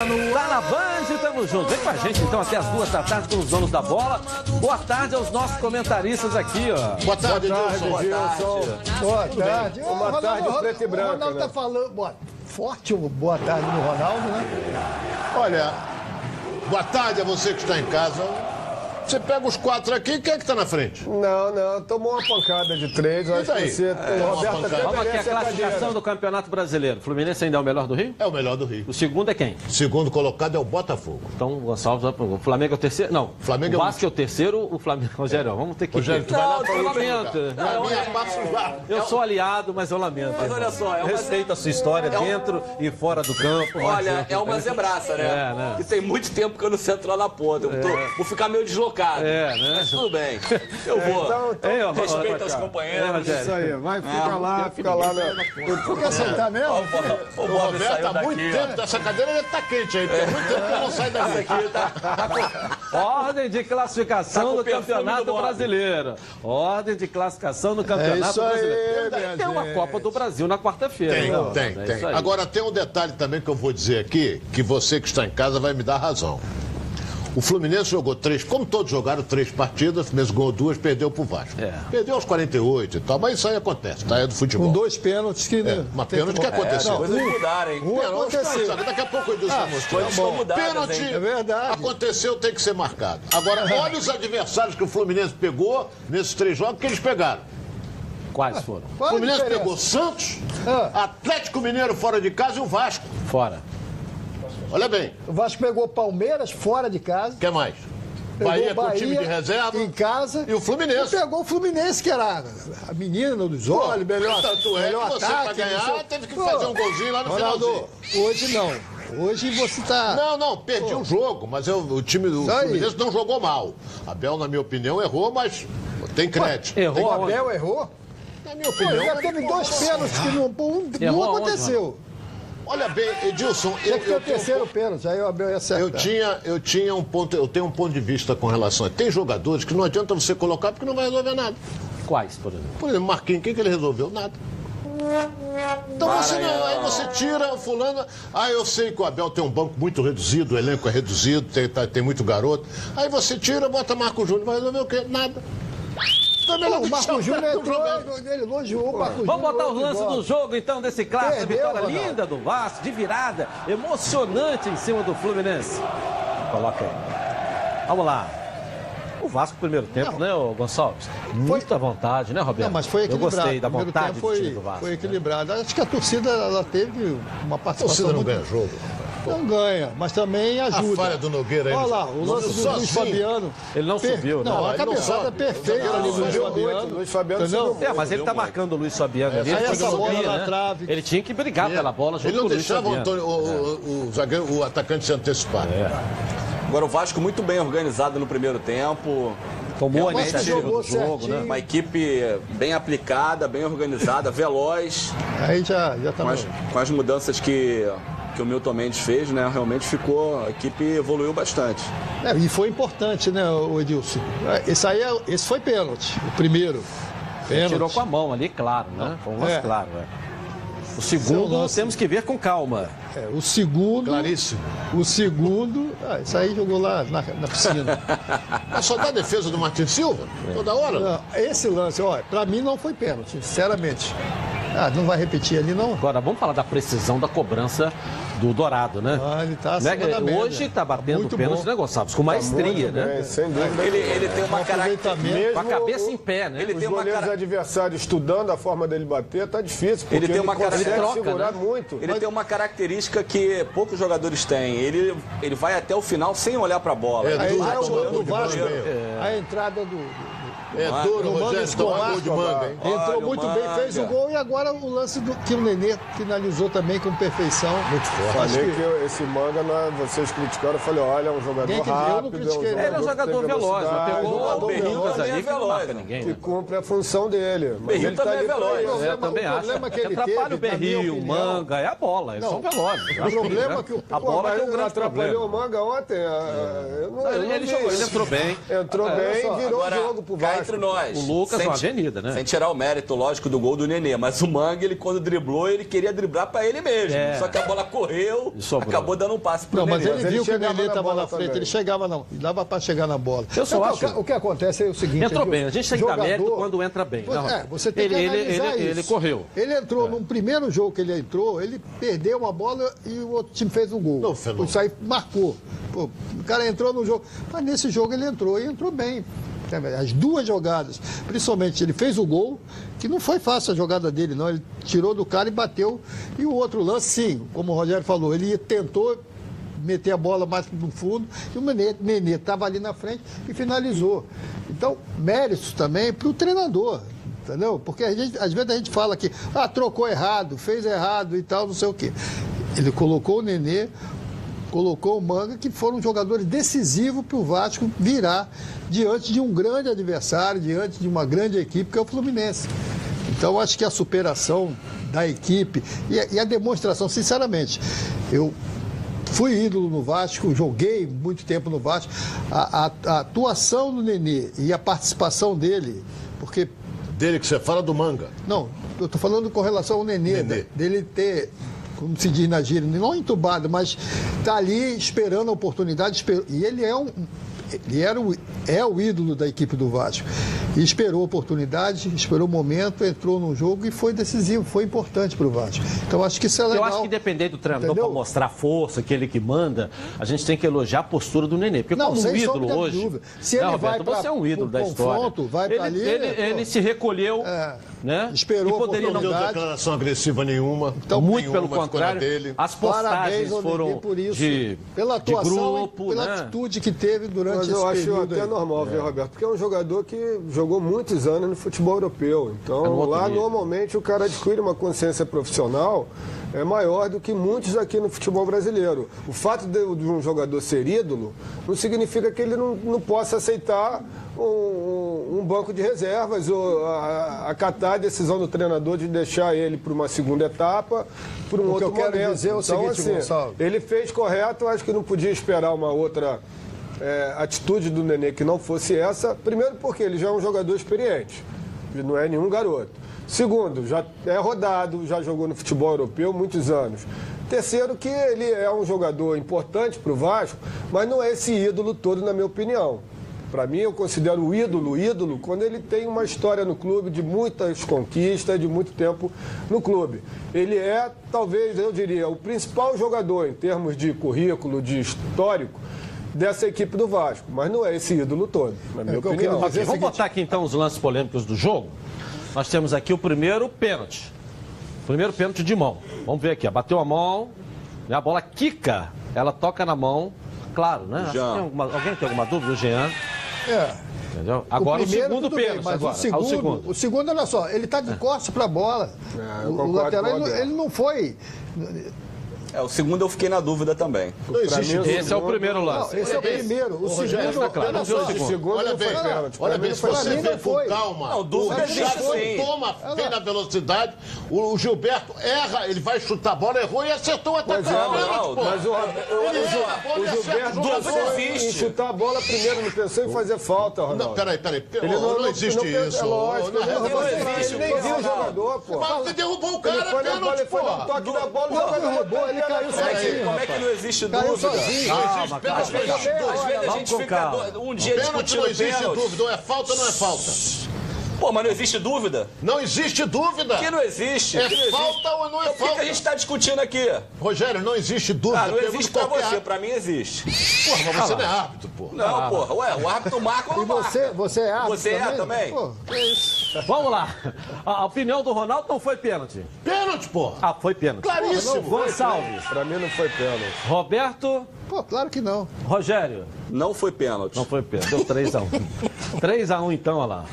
Tá na Band, tamo junto. Vem com a gente então até as 2 da tarde com os donos da bola. Boa tarde aos nossos comentaristas aqui, ó. Boa tarde, Edilson. Boa tarde. Uma tarde preto e branco. O Ronaldo tá falando. Forte boa tarde no Ronaldo, né? Olha, boa tarde a você que está em casa. Você pega os 4 aqui, quem é que está na frente? Não, tomou uma pancada de 3. Acho que você, o Roberto até Vamos aqui a merece classificação cadeira. do Campeonato Brasileiro. Fluminense ainda é o melhor do Rio? É o melhor do Rio. O segundo é quem? O segundo colocado é o Botafogo. Então o Gonçalves vai pro... O Flamengo é o terceiro? Não. Flamengo o é o Vasco é o terceiro, o Flamengo... Rogério, vamos ter que... Rogério, tu vai lá para eu o último lamento. lugar. Na minha parte, já. Eu sou aliado, mas eu lamento. Mas olha só, Respeito a sua história dentro e fora do campo. Olha, é uma zebraça, né? É, né? E tem muito tempo que eu não sento lá na ponta. Vou ficar meu deslocado. É, né? Mas tudo bem. Eu vou. Então, Respeito aos companheiros. isso aí, vai, fica lá. Tu quer sentar mesmo? O O Bob Roberto saiu há muito daqui. tempo dessa cadeira, ele está quente aí. Tem muito tempo que ele não sai daqui. Ordem de classificação Tá com do o perfume Campeonato do Bob. Brasileiro. Ordem de classificação do Campeonato isso aí, Brasileiro. minha Tem uma gente. Copa do Brasil na quarta-feira. Tem. É isso aí. Agora tem um detalhe também que eu vou dizer aqui, que você que está em casa vai me dar razão. O Fluminense jogou 3, como todos jogaram 3 partidas, o Fluminense ganhou 2, perdeu pro Vasco. É. Perdeu aos 48 e tal, mas isso aí acontece, tá? É do futebol. Com 2 pênaltis que... Uma pênalti que aconteceu. As coisas mudaram, hein? Pênalti, aconteceu. daqui a pouco o Edilson mostra. Coisas estão mudadas, Pênalti hein? É verdade. aconteceu, tem que ser marcado. Agora, olha os adversários que o Fluminense pegou nesses 3 jogos que eles pegaram. Quais foram? O Qual a Fluminense diferença? pegou Santos, Ah. Atlético Mineiro fora de casa e o Vasco. Fora. Olha bem, O Vasco pegou Palmeiras fora de casa. o que mais? Pegou Bahia com o time de reserva. em casa. E o Fluminense. E pegou o Fluminense, que era a menina dos olhos, melhor, Tanto é melhor que você, ataque. pra ganhar, não sei- teve que Pô, fazer um golzinho lá no Ronaldo, finalzinho. hoje não. Hoje você tá... Não, perdi o jogo, mas o time do Isso aí. Fluminense não jogou mal. Abel, na minha opinião, errou, mas tem crédito. Errou O aonde? Abel errou? Na minha Pô, opinião, já teve 2 pênaltis que não Errou aonde, aconteceu. olha bem, Edilson, Tinha que ter o terceiro pênalti, aí o Abel ia acertar. eu tenho um ponto de vista com relação a... Tem jogadores que não adianta você colocar porque não vai resolver nada. Quais, por exemplo? Por exemplo, Marquinhos, quem que ele resolveu? Nada. Então você não, aí você tira o fulano. Ah, eu sei que o Abel tem um banco muito reduzido, o elenco é reduzido, tem muito garoto. Aí você tira, bota Marco Júnior, vai resolver o quê? Nada. Então é melhor O Marco deixar Júnior o jogo. entrou, ele elogiou o Marco Júnior. Vamos botar os lances do jogo, então, desse clássico. Perdeu, Vitória Ronaldo. linda do Vasco, de virada, emocionante em cima do Fluminense. Coloca aí. Vamos lá. O Vasco, primeiro tempo, Não. né, ô Gonçalves? Muita vontade, né, Roberto? Não, mas foi Eu equilibrado. gostei da O primeiro vontade tempo do time do Vasco. Foi né? equilibrado. Acho que a torcida ela teve uma A participação torcida não muito... ganha jogo. Não ganha, mas também ajuda. A falha do Nogueira aí. Olha lá, o lance do sozinho. Luiz Fabiano. Ele não subiu, né? Não, a ele não cabeçada sobe. perfeita ali do Luiz subiu Fabiano. muito, Luiz Fabiano Entendeu? subiu É, mas ele tá marcando o Luiz Fabiano ali. Ele Aí tinha que essa bola subir, na né? trave. Ele tinha que brigar pela bola junto Ele com não o Luiz deixava Fabiano. o zagueiro, o atacante se antecipar. Agora o Vasco muito bem organizado no primeiro tempo. Tomou a Realmente iniciativa jogou do jogo, certinho. né? Uma equipe bem aplicada, bem organizada, veloz. Aí já tá Com as mudanças que o Milton Mendes fez, né? Realmente a equipe evoluiu bastante. E foi importante, né, o Edilson? Esse foi pênalti, o primeiro. Pênalti. Tirou com a mão ali, claro, né? Foi um lance É. claro, né? O segundo lance. temos que ver com calma. O segundo. Claríssimo. O segundo. Isso aí jogou lá na piscina. Mas só dá defesa do Martin Silva? Toda hora? Não, esse lance, olha, pra mim não foi pênalti, sinceramente. Não vai repetir ali, não? Agora, vamos falar da precisão da cobrança do Dourado, né? Ele tá acima Né? da média. Hoje tá batendo Muito pênalti, bom. né, Gonçalves? Com maestria, né? Bem, sem dúvida. Ele tem uma característica. Aproveitamento. Com a cabeça em pé, né? Ele Os tem uma goleiros cara- adversários estudando a forma dele bater, tá difícil, porque Ele tem uma cara- consegue ele troca, segurar né? muito. Ele tem uma característica que poucos jogadores têm. Ele vai até o final sem olhar para a bola. É Aí duro, já o tomou gol do de Vasco, manga. a entrada do É duro, no Manga Rogério, tomar gol de manga, hein? entrou Olha o muito Manga. bem, fez o gol e agora o lance que o Nenê finalizou também com perfeição. Muito forte. Falei que esse manga, vocês criticaram, eu não olha, é um jogador Quem que- eu não rápido, critiquei, Ele é um jogador que tem veloz, mas velocidade, pegou jogador o Berrinhas veloz, ali é que não veloz, marca ninguém. que Né? cumpre a função dele. Mas Berrinho ele tá também ali é pra veloz. isso. Eu também o acho. problema que ele Atrapalha teve, o na minha Berrinho, o opinião- Manga, é a bola. Eles são velozes. O problema é que a bola que é o grande atrapalhou o problema. Manga ontem. Eu não Ele vi jogou, ele isso. entrou bem. Entrou bem olha só, e virou o agora, jogo pro Vasco. Vasco. entre nós. O Lucas, uma avenida, né? Sem tirar o mérito, lógico, do gol do Nenê. Mas o Manga, ele quando driblou, ele queria driblar pra ele mesmo. Só que a bola correu, acabou dando um passe pro Não, mas Nenê. ele viu que o Nenê estava bola na frente, também. ele chegava não, dava para chegar na bola. Eu só acho... O que acontece é o seguinte... Entrou Edilson, bem, a gente tem que dar mérito quando entra bem. Você tem que analisar isso. Ele correu. Ele entrou num primeiro jogo que ele entrou, ele perdeu uma bola e o outro time fez um gol. Não, Fernando. Isso aí marcou. Pô, o cara entrou no jogo, mas nesse jogo ele entrou e entrou bem. As duas jogadas, principalmente ele fez o gol, que não foi fácil a jogada dele, não. Ele tirou do cara e bateu. E o outro lance, sim, como o Rogério falou, ele tentou meter a bola mais no fundo e o Nenê estava ali na frente e finalizou. Então, méritos também para o treinador. Entendeu? Porque às vezes a gente fala que trocou errado, fez errado e tal, não sei o quê. Ele colocou o Nenê, colocou o Manga, que foram jogadores decisivos para o Vasco virar diante de um grande adversário, diante de uma grande equipe que é o Fluminense. Então, acho que a superação da equipe e a demonstração, sinceramente, eu fui ídolo no Vasco, joguei muito tempo no Vasco, a atuação do Nenê e a participação dele, porque... Dele que você fala do Manga. Não, eu estou falando com relação ao Nenê. Dele ter, como se diz na gíria, não entubado, mas tá ali esperando a oportunidade, e ele é o ídolo da equipe do Vasco. E esperou a oportunidade, esperou o momento, entrou no jogo e foi decisivo, foi importante para o Vasco. Então acho que isso é legal. Eu acho que dependendo do treinador para mostrar força, aquele que manda, a gente tem que elogiar a postura do Nenê. Porque como um ídolo hoje, se ele Roberto, vai você é um ídolo da história. Ele se recolheu, né? Esperou e poderia não deu declaração agressiva nenhuma. Então, muito pelo contrário, as postagens foram por isso, pela atuação, de grupo, pela atitude que teve durante esse Mas eu período. acho até normal, viu, Roberto? Porque é um jogador que jogou muitos anos no futebol europeu. Então, lá, normalmente, o cara adquire uma consciência profissional maior do que muitos aqui no futebol brasileiro. O fato de um jogador ser ídolo não significa que ele não possa aceitar um banco de reservas ou acatar a decisão do treinador de deixar ele para uma segunda etapa, por um outro momento. Dizer o seguinte, Gonçalo. Ele fez correto, acho que não podia esperar uma outra atitude do Nenê que não fosse essa. Primeiro porque ele já é um jogador experiente, ele não é nenhum garoto. Segundo, já é rodado, já jogou no futebol europeu muitos anos. Terceiro, que ele é um jogador importante para o Vasco, mas não é esse ídolo todo, na minha opinião. Para mim, eu considero o ídolo quando ele tem uma história no clube de muitas conquistas, de muito tempo no clube. Ele é, talvez, eu diria, o principal jogador em termos de currículo, de histórico, dessa equipe do Vasco. Mas não é esse ídolo todo, na minha opinião. Okay, vamos botar aqui, então, os lances polêmicos do jogo. Nós temos aqui o primeiro pênalti. Primeiro pênalti de mão. Vamos ver aqui, bateu a mão, né, a bola quica, ela toca na mão. Claro, né? Alguém tem alguma dúvida? O Jean. Entendeu? Agora o segundo pênalti. Mas o segundo, olha só, ele está de costas para a bola. O lateral, ele não foi. O segundo eu fiquei na dúvida também. Esse é o primeiro lance. Esse é o primeiro. O segundo está claro. Olha só, olha bem, se você vê com calma, o Richardson toma, vem na velocidade, o Gilberto erra, ele vai chutar a bola, errou e acertou até mas o Gilberto pensou em chutar a bola primeiro, não pensou em fazer falta, Ronaldo. Não, peraí. Não existe isso. É lógico. Ele nem viu o jogador, pô. Mas você derrubou o cara, ele foi no toque da bola, o jogador derrubou, ele caiu sozinho. Como é que não existe dúvida? Às vezes a gente fica um dia discutindo não existe pênalti. dúvida, ou é falta ou não é falta? Pô, mas não existe dúvida? Não existe dúvida. Que não existe? É falta ou não é falta? Por que a gente está discutindo aqui? Rogério, não existe dúvida. Não existe pra você, pra mim existe. Porra, mas você não é árbitro, porra. Não, porra. Ué, o árbitro marca ou não marca? Você é árbitro Você é também? Pô, que isso? Vamos lá. A opinião do Ronaldo não foi pênalti. Pênalti, porra. Foi pênalti. Claríssimo. Gonçalves. Pra mim não foi pênalti. Roberto. Pô, claro que não. Rogério. Não foi pênalti. Não foi pênalti. Deu 3-1. 3-1 então, olha lá.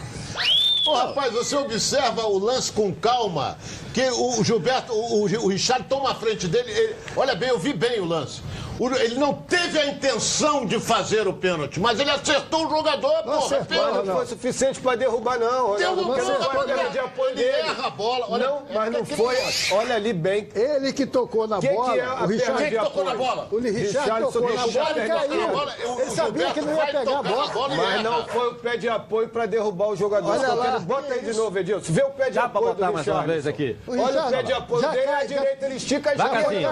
Rapaz, você observa o lance com calma, que o Gilberto, o Richard toma a frente dele. Olha bem, eu vi bem o lance. Ele não teve a intenção de fazer o pênalti, mas ele acertou o jogador, porra. Não foi suficiente para derrubar, não. Ele erra a bola. Olha, não, mas não foi. Olha ali bem. Ele que tocou na bola. O Richard que tocou na bola. O Richard tocou na bola e caiu. Ele sabia que não ia pegar a bola. Mas não foi o pé de apoio para derrubar o jogador. Olha lá. Bota aí de novo, Edilson. Vê o pé de apoio do mais uma vez Richard. aqui. Olha o pé de apoio dele, à direita ele estica e já caiu.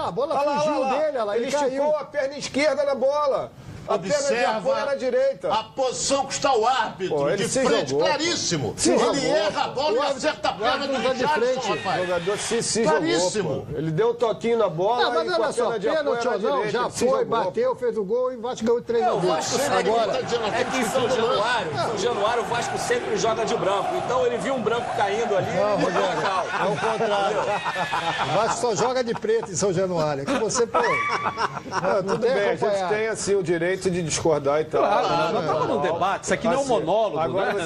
A bola fugiu dele, ele esticou a perna esquerda na bola. A perna de apoio é na direita. A posição que está o árbitro. Pô, de frente, jogou, claríssimo. Ele erra a bola e acerta a perna do Richardson, rapaz. O jogador se claríssimo. Jogou, ele deu um toquinho na bola. Não, mas olha só, pênalti ou não, já foi, bateu, fez o gol e o Vasco ganhou 3 a 2. Agora, é que em São Januário o Vasco sempre joga de branco. Então ele viu um branco caindo ali. Não, Rogério, é o contrário. O Vasco só joga de preto em São Januário. É que você, pô. Tudo bem, a gente tem assim o direito de discordar e tal. Claro, nós estamos num debate, isso aqui não é um monólogo. Agora né?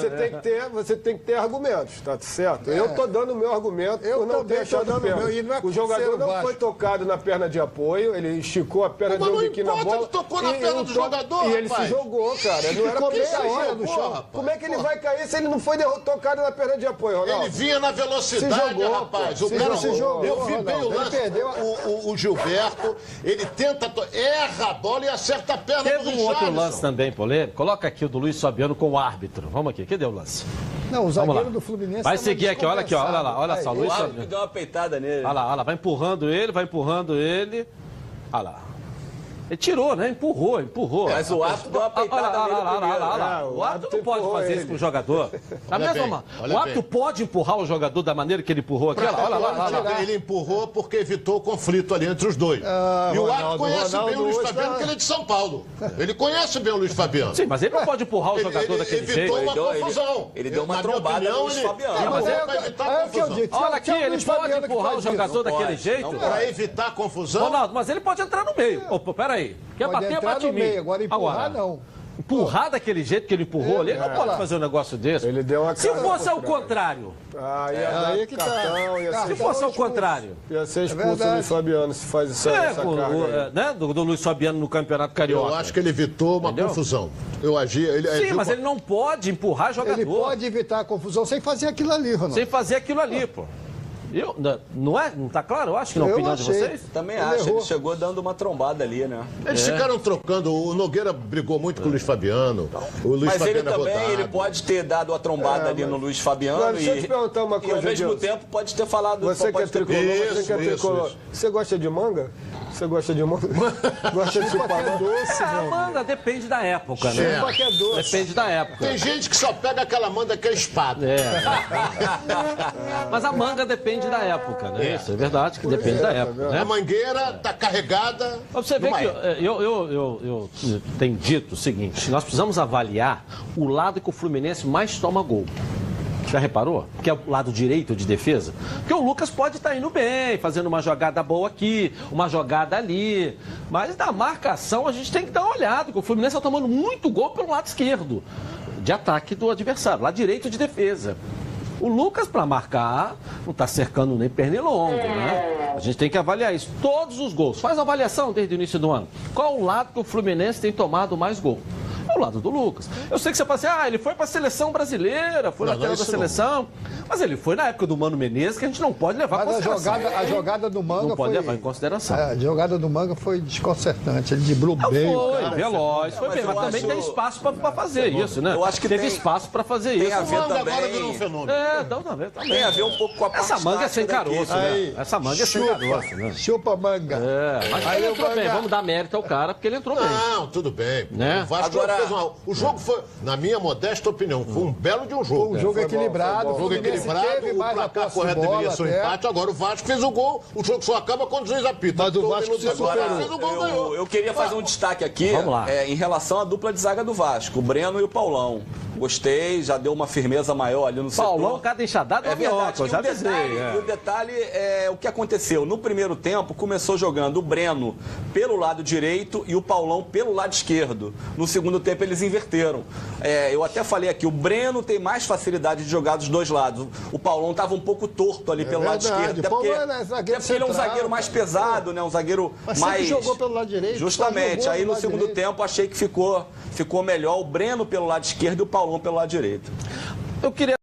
você tem que ter argumentos, tá certo? Eu tô dando o meu argumento por não ter achado o pênalti. O jogador não foi tocado na perna de apoio, ele esticou a perna de um biquinho na bola. Ele tocou na perna do jogador, e ele se jogou, cara. Não era meia hora no chão. Como é que ele vai cair se ele não foi tocado na perna de apoio, Ronaldo? Ele vinha na velocidade, rapaz. O cara se jogou. Eu vi bem o lance. O Gilberto, ele tenta, erra a bola e acerta a perna. Teve um outro lance também, polêmico. Coloca aqui o do Luiz Fabiano com o árbitro. Vamos aqui, cadê o lance? Não, o zagueiro do Fluminense. Vai seguir aqui, olha lá, olha só, Luiz Fabiano. Deu uma peitada nele. Olha lá, vai empurrando ele. Olha lá. Ele tirou, né? Empurrou. Mas o árbitro deu uma peitada nele primeiro. O árbitro não pode fazer isso com o jogador. O árbitro pode empurrar o jogador da maneira que ele empurrou aqui. Olha lá. Ele empurrou porque evitou o conflito ali entre os dois. E o árbitro conhece bem o Luiz Fabiano, porque ele é de São Paulo. Ele conhece bem o Luiz Fabiano. Sim, mas ele não pode empurrar o jogador daquele jeito. Ele evitou uma confusão. Ele deu uma trombada no Luiz Fabiano. Mas é para evitar confusão. Olha aqui, ele pode empurrar o jogador daquele jeito. Para evitar confusão. Ronaldo, mas ele pode entrar no meio. Opa, peraí. Quer bater, bate em mim. Agora empurrar, não. Empurrar daquele jeito que ele empurrou ali, ele não pode fazer um negócio desse. Ele deu uma Se fosse ao contrário. Aí que tá. Se fosse ao contrário. Ia ser expulso o Luiz Fabiano se faz essa carga. Né? Do Luiz Fabiano no Campeonato Carioca. Eu acho que ele evitou uma confusão. Sim, mas ele não pode empurrar jogador. Ele pode evitar a confusão sem fazer aquilo ali, Ronaldo. Sem fazer aquilo ali, pô. Não tá claro? Eu acho que na opinião de vocês. Também acho, ele chegou dando uma trombada ali, né? Eles ficaram trocando, o Nogueira brigou muito com o Luiz Fabiano. O Luiz Mas Fabiano ele também, ele pode ter dado a trombada ali no Luiz Fabiano. Mas deixa eu te perguntar uma coisa, e ao mesmo tempo pode ter falado... Você que é tricolor, você gosta de manga? Você gosta de manga? Gosta de chupar doce, a manga depende da época, né? Chupa que é doce. Depende da época. Tem gente que só pega aquela manga que é espada. Mas a manga depende da época, né? Isso é verdade que depende da época. Né? A mangueira tá carregada. Você vê que eu tenho dito o seguinte: nós precisamos avaliar o lado que o Fluminense mais toma gol. Já reparou? Que é o lado direito de defesa. Porque o Lucas pode estar indo bem, fazendo uma jogada boa aqui, uma jogada ali. Mas na marcação a gente tem que dar uma olhada, porque o Fluminense está tomando muito gol pelo lado esquerdo de ataque do adversário, lado direito de defesa. O Lucas, para marcar, não está cercando nem pernilongo, né? A gente tem que avaliar isso. Todos os gols. Faz a avaliação desde o início do ano. Qual o lado que o Fluminense tem tomado mais gol? É o lado do Lucas. Eu sei que você fala assim, ele foi para a seleção brasileira, foi lateral da seleção. Mas ele foi na época do Mano Menezes, que a gente não pode levar em consideração. A jogada do Manga não pode levar em consideração. A jogada do Manga foi desconcertante. Ele driblou bem. Foi, veloz, foi bem. Mas também tem espaço para fazer isso, né? Eu acho que teve espaço para fazer isso. Tem a ver também. Agora virou um fenômeno. Tem a ver um pouco com a parte Essa manga é sem caroço, né? Essa manga é sem caroço, né? Chupa manga. Mas ele entrou bem. Vamos dar mérito ao cara, porque ele entrou bem. Não, tudo bem. Né? O Vasco fez uma... O jogo foi, na minha modesta opinião, foi um belo de um jogo. Um jogo equilibrado. Um jogo equilibrado, o placar correto deveria ser um empate. Agora o Vasco fez o gol, o jogo só acaba quando o juiz apita. Mas o Vasco se superou. Eu queria fazer um destaque aqui em relação à dupla de zaga do Vasco, o Breno e o Paulão. Gostei, já deu uma firmeza maior ali no setor. Paulão, cada enxadada é verdade. Eu já avisei. O detalhe é o que aconteceu. No primeiro tempo, começou jogando o Breno pelo lado direito e o Paulão pelo lado esquerdo. No segundo tempo, tempo eles inverteram. Eu até falei aqui, o Breno tem mais facilidade de jogar dos dois lados. O Paulão estava um pouco torto ali pelo lado esquerdo. Até porque ele é um zagueiro mais pesado, né? Um zagueiro mais... jogou pelo lado direito. Justamente. Aí no segundo tempo achei que ficou melhor o Breno pelo lado esquerdo e o Paulão pelo lado direito. Eu queria